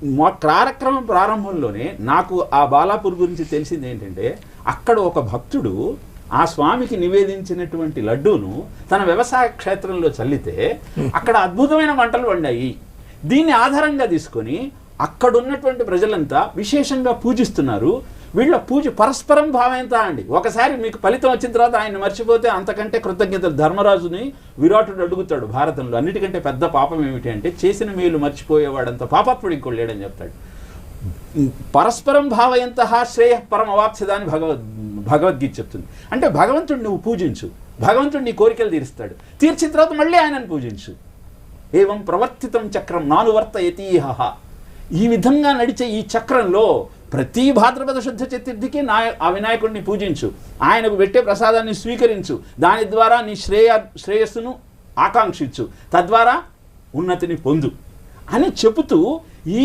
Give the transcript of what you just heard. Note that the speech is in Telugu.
మా కార్యక్రమం ప్రారంభంలోనే నాకు ఆ బాలాపూర్ గురించి తెలిసింది ఏంటంటే, అక్కడ ఒక భక్తుడు ఆ స్వామికి నివేదించినటువంటి లడ్డూను తన వ్యవసాయ క్షేత్రంలో చల్లితే అక్కడ అద్భుతమైన వంటలు వండాయి. దీన్ని ఆధారంగా తీసుకొని అక్కడున్నటువంటి ప్రజలంతా విశేషంగా పూజిస్తున్నారు. వీళ్ళ పూజ పరస్పరం భావేంత అండి. ఒకసారి మీకు ఫలితం వచ్చిన తర్వాత ఆయన మర్చిపోతే అంతకంటే కృతజ్ఞతలు. ధర్మరాజుని విరాటుడు అడుగుతాడు భారతంలో, అన్నిటికంటే పెద్ద పాపం ఏమిటి అంటే చేసిన మేలు మర్చిపోయేవాడంత పాపప్పుడు ఇంకోటి లేడని చెప్తాడు. పరస్పరం భావయంత శ్రేయ పరమవాప్సిదాన్ని భగవద్గీత చెప్తుంది. అంటే భగవంతుడిని నువ్వు పూజించు, భగవంతుడు నీ కోరికలు తీరుస్తాడు. తీర్చిన తర్వాత మళ్ళీ ఆయనను పూజించు. ఏవం ప్రవర్తితం చక్రం నానువర్తయతీహ. ఈ విధంగా నడిచే ఈ చక్రంలో ప్రతి భాద్రపద శుద్ధ చతుర్థికి ఆ వినాయకుడిని పూజించు, ఆయనకు పెట్టే ప్రసాదాన్ని స్వీకరించు, దాని ద్వారా నీ శ్రేయస్సును ఆకాంక్షించు, తద్వారా ఉన్నతిని పొందు అని చెబుతూ ఈ